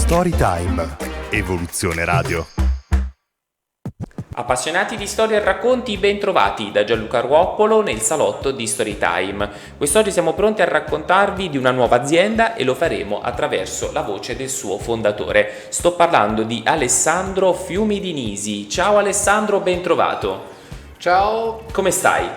Storytime. Evoluzione Radio. Appassionati di storie e racconti, ben trovati da Gianluca Ruoppolo nel salotto di Storytime. Quest'oggi siamo pronti a raccontarvi di una nuova azienda e lo faremo attraverso la voce del suo fondatore. Sto parlando di Alessandro Fiumidinisi. Ciao Alessandro, ben trovato. Ciao. Come stai?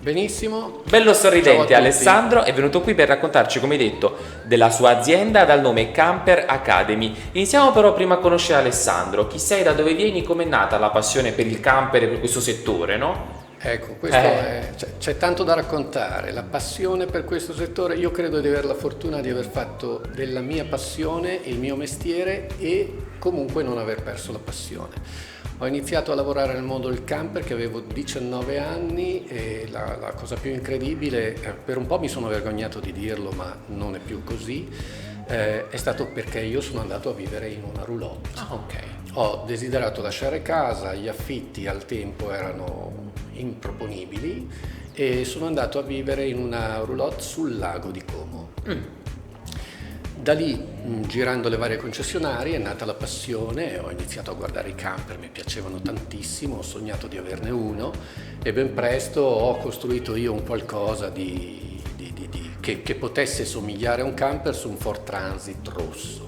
Benissimo. Bello sorridente. Alessandro è venuto qui per raccontarci, come detto, della sua azienda dal nome Camper Academy. Iniziamo però prima a conoscere Alessandro. Chi sei, da dove vieni, com'è nata la passione per il camper e per questo settore, no? Ecco, c'è tanto da raccontare. La passione per questo settore, io credo di avere la fortuna di aver fatto della mia passione il mio mestiere e comunque non aver perso la passione. Ho iniziato a lavorare nel mondo del camper che avevo 19 anni e la cosa più incredibile, per un po' mi sono vergognato di dirlo, ma non è più così, è stato perché io sono andato a vivere in una roulotte. Ho desiderato lasciare casa, gli affitti al tempo erano improponibili e sono andato a vivere in una roulotte sul lago di Como. Da lì, girando le varie concessionarie, è nata la passione, ho iniziato a guardare i camper, mi piacevano tantissimo, ho sognato di averne uno e ben presto ho costruito io un qualcosa che potesse somigliare a un camper su un Ford Transit rosso.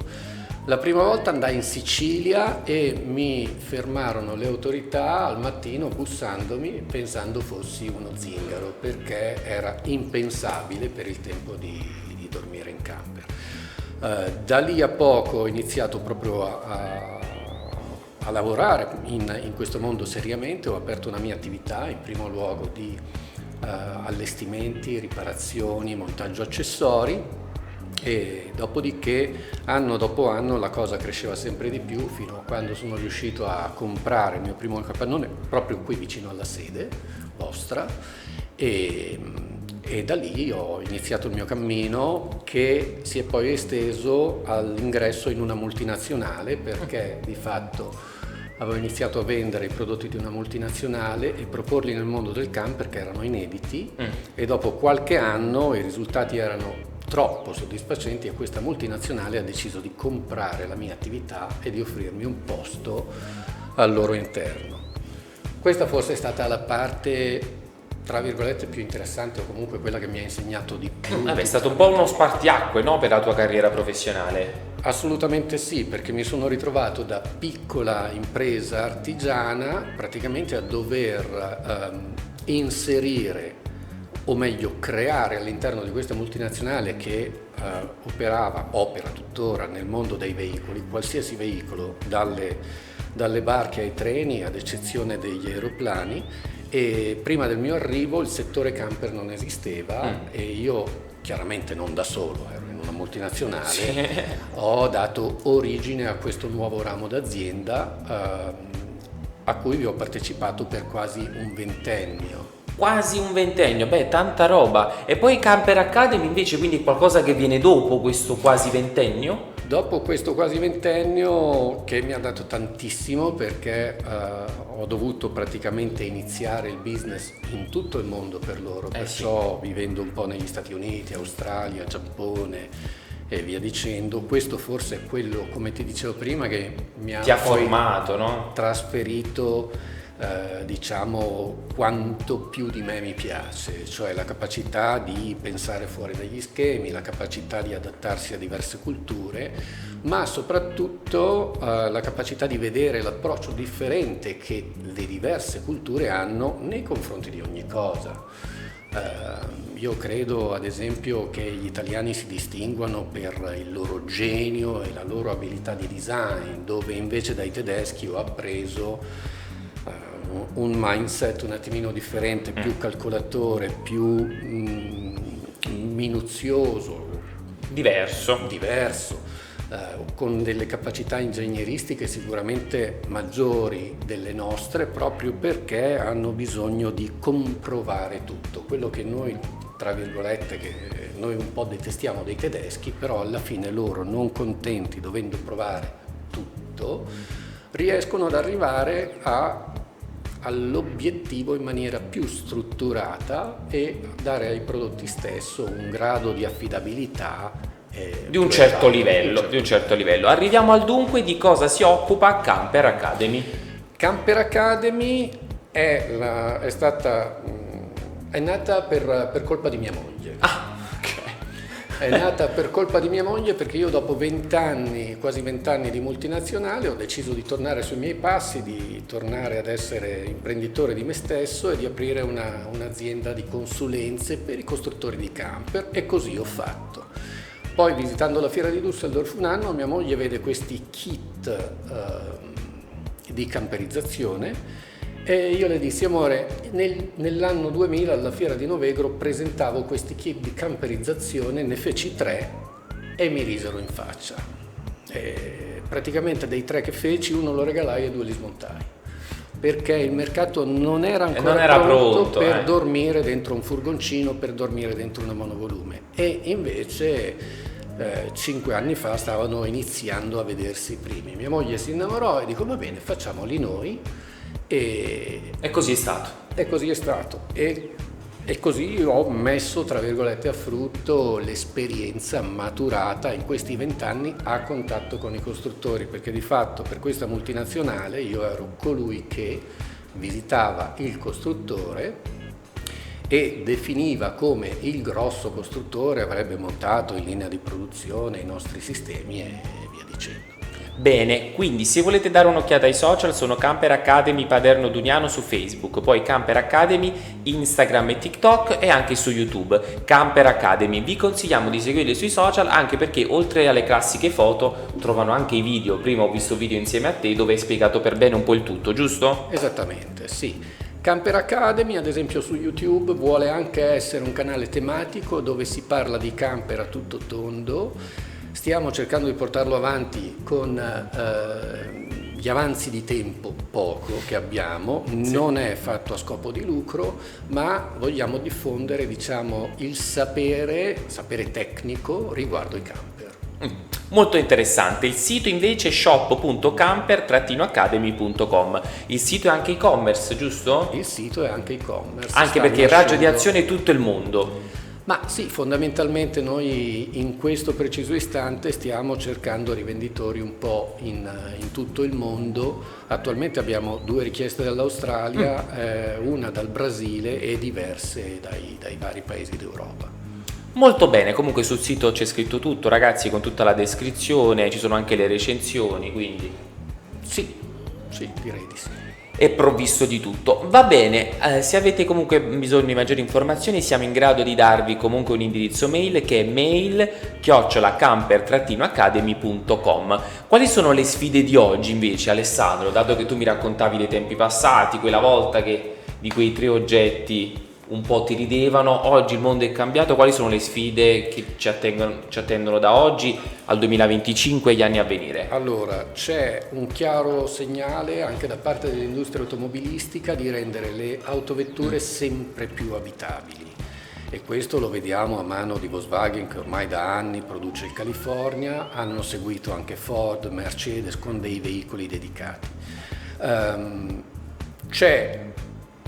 La prima volta andai in Sicilia e mi fermarono le autorità al mattino bussandomi pensando fossi uno zingaro, perché era impensabile per il tempo di dormire in camper. Da lì a poco ho iniziato proprio a lavorare in questo mondo seriamente, ho aperto una mia attività, in primo luogo di allestimenti, riparazioni, montaggio accessori e dopodiché anno dopo anno la cosa cresceva sempre di più fino a quando sono riuscito a comprare il mio primo capannone proprio qui vicino alla sede vostra e da lì ho iniziato il mio cammino che si è poi esteso all'ingresso in una multinazionale perché di fatto avevo iniziato a vendere i prodotti di una multinazionale e proporli nel mondo del camper che erano inediti e dopo qualche anno i risultati erano troppo soddisfacenti e questa multinazionale ha deciso di comprare la mia attività e di offrirmi un posto al loro interno. Questa forse è stata la parte tra virgolette più interessante o comunque quella che mi ha insegnato di più. È stato un po' uno spartiacque, no, per la tua carriera professionale? Assolutamente sì, perché mi sono ritrovato da piccola impresa artigiana praticamente a dover inserire o meglio creare all'interno di questa multinazionale che opera tuttora nel mondo dei veicoli, qualsiasi veicolo, dalle barche ai treni ad eccezione degli aeroplani. E prima del mio arrivo il settore camper non esisteva e io, chiaramente non da solo, ero in una multinazionale, ho dato origine a questo nuovo ramo d'azienda a cui vi ho partecipato per quasi un ventennio. Quasi un ventennio, tanta roba. E poi Camper Academy invece, quindi qualcosa che viene dopo questo quasi ventennio? Dopo questo quasi ventennio che mi ha dato tantissimo perché ho dovuto praticamente iniziare il business in tutto il mondo per loro, perciò vivendo un po' negli Stati Uniti, Australia, Giappone e via dicendo, questo forse è quello, come ti dicevo prima, che mi ha formato, no? Trasferito diciamo quanto più di me mi piace, cioè la capacità di pensare fuori dagli schemi, la capacità di adattarsi a diverse culture, ma soprattutto la capacità di vedere l'approccio differente che le diverse culture hanno nei confronti di ogni cosa. Io credo ad esempio che gli italiani si distinguano per il loro genio e la loro abilità di design, dove invece dai tedeschi ho appreso un mindset un attimino differente, più calcolatore, più minuzioso, diverso, con delle capacità ingegneristiche sicuramente maggiori delle nostre, proprio perché hanno bisogno di comprovare tutto, quello che noi, tra virgolette, che noi un po' detestiamo dei tedeschi, però alla fine loro, non contenti dovendo provare tutto, riescono ad arrivare all'obiettivo in maniera più strutturata e dare ai prodotti stesso un grado di affidabilità Di un certo livello. Arriviamo al dunque di cosa si occupa Camper Academy. Camper Academy è nata per colpa di mia moglie. È nata per colpa di mia moglie perché io dopo quasi 20 anni di multinazionale ho deciso di tornare sui miei passi, di tornare ad essere imprenditore di me stesso e di aprire un'azienda di consulenze per i costruttori di camper, e così ho fatto. Poi, visitando la fiera di Düsseldorf un anno, mia moglie vede questi kit di camperizzazione e io le dissi: amore, nell'anno 2000 alla fiera di Novegro presentavo questi kit di camperizzazione, ne feci 3 e mi risero in faccia. E praticamente dei 3 che feci, uno lo regalai e 2 li smontai, perché il mercato non era ancora pronto per dormire dentro un furgoncino, per dormire dentro una monovolume, e invece 5 anni fa stavano iniziando a vedersi i primi. Mia moglie si innamorò e dico: va bene, facciamoli noi. E così è stato. E così è stato. E così ho messo, tra virgolette, a frutto l'esperienza maturata in questi 20 anni a contatto con i costruttori, perché di fatto per questa multinazionale io ero colui che visitava il costruttore e definiva come il grosso costruttore avrebbe montato in linea di produzione i nostri sistemi e via dicendo. Bene, quindi se volete dare un'occhiata ai social sono Camper Academy Paderno Dugnano su Facebook, poi Camper Academy Instagram e TikTok e anche su YouTube. Camper Academy, vi consigliamo di seguirli sui social anche perché oltre alle classiche foto trovano anche i video. Prima ho visto video insieme a te dove hai spiegato per bene un po' il tutto, giusto? Esattamente, sì. Camper Academy, ad esempio su YouTube, vuole anche essere un canale tematico dove si parla di camper a tutto tondo. Stiamo cercando di portarlo avanti con gli avanzi di tempo poco che abbiamo, non è fatto a scopo di lucro, ma vogliamo diffondere, diciamo, il sapere tecnico riguardo i camper. Molto interessante. Il sito invece è shop.camper-academy.com. Il sito è anche e-commerce, giusto? Il sito è anche e-commerce. Anche perché il raggio di azione è tutto il mondo. Ma sì, fondamentalmente noi in questo preciso istante stiamo cercando rivenditori un po' in tutto il mondo. Attualmente abbiamo 2 richieste dall'Australia, una dal Brasile e diverse dai vari paesi d'Europa. Molto bene, comunque sul sito c'è scritto tutto, ragazzi, con tutta la descrizione, ci sono anche le recensioni, quindi Sì, direi di sì. è provvisto di tutto. Va bene, se avete comunque bisogno di maggiori informazioni siamo in grado di darvi comunque un indirizzo mail che è mail@camper-academy.com. Quali sono le sfide di oggi invece, Alessandro, dato che tu mi raccontavi dei tempi passati, quella volta che di quei 3 oggetti un po' ti ridevano, oggi il mondo è cambiato, quali sono le sfide che ci attendono da oggi al 2025 e gli anni a venire? Allora, c'è un chiaro segnale anche da parte dell'industria automobilistica di rendere le autovetture sempre più abitabili, e questo lo vediamo a mano di Volkswagen, che ormai da anni produce in California, hanno seguito anche Ford, Mercedes con dei veicoli dedicati. C'è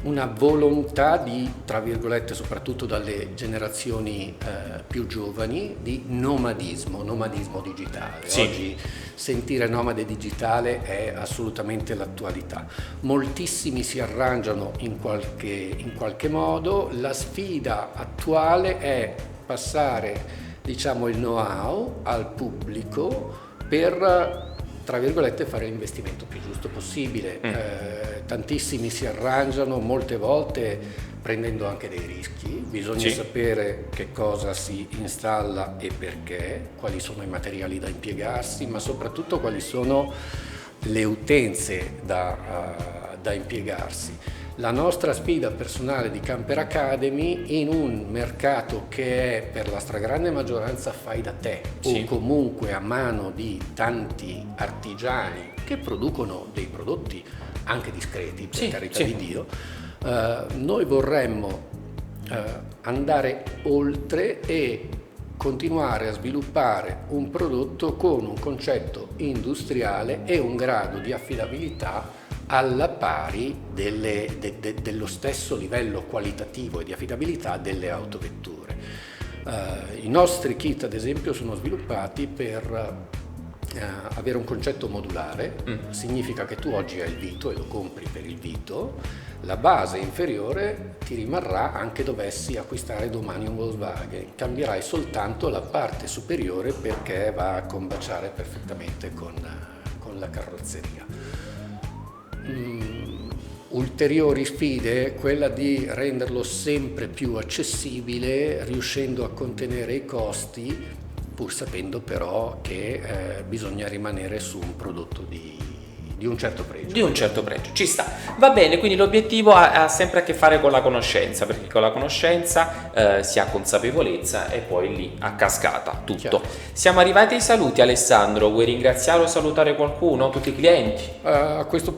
una volontà di, tra virgolette, soprattutto dalle generazioni più giovani, di nomadismo digitale. Sì. Oggi sentire nomade digitale è assolutamente l'attualità. Moltissimi si arrangiano in qualche modo. La sfida attuale è passare, diciamo, il know-how al pubblico per, tra virgolette, fare l'investimento più giusto possibile. Tantissimi si arrangiano, molte volte prendendo anche dei rischi. Bisogna sapere che cosa si installa e perché, quali sono i materiali da impiegarsi, ma soprattutto quali sono le utenze da impiegarsi. La nostra sfida personale di Camper Academy, in un mercato che è per la stragrande maggioranza fai da te o comunque a mano di tanti artigiani che producono dei prodotti anche discreti, per carità di Dio, noi vorremmo andare oltre e continuare a sviluppare un prodotto con un concetto industriale e un grado di affidabilità alla pari dello stesso livello qualitativo e di affidabilità delle autovetture. I nostri kit, ad esempio, sono sviluppati per avere un concetto modulare. Significa che tu oggi hai il Vito e lo compri per il Vito, la base inferiore ti rimarrà anche dovessi acquistare domani un Volkswagen, cambierai soltanto la parte superiore perché va a combaciare perfettamente con la carrozzeria. Ulteriori sfide, quella di renderlo sempre più accessibile, riuscendo a contenere i costi, pur sapendo però che bisogna rimanere su un prodotto di un certo pregio. Di un certo pregio, ci sta. Va bene, quindi l'obiettivo ha sempre a che fare con la conoscenza, perché con la conoscenza si ha consapevolezza e poi lì a cascata tutto. Chiaro. Siamo arrivati ai saluti. Alessandro, vuoi ringraziare o salutare qualcuno? Tutti i clienti? A questo,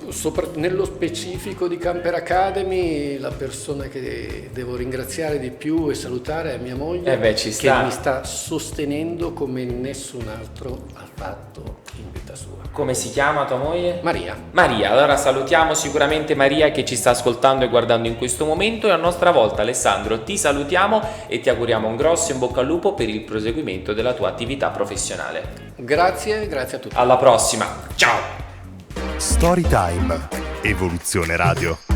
nello specifico di Camper Academy, la persona che devo ringraziare di più e salutare è mia moglie, ci che sta. mi sta sostenendo come nessun altro ha fatto in vita sua. Come si chiama tua moglie? Maria, allora salutiamo sicuramente Maria che ci sta ascoltando e guardando in questo momento, e a nostra volta Alessandro ti salutiamo e ti auguriamo un grosso in bocca al lupo per il proseguimento della tua attività professionale. grazie a tutti. Alla prossima, ciao! Storytime. Evoluzione Radio.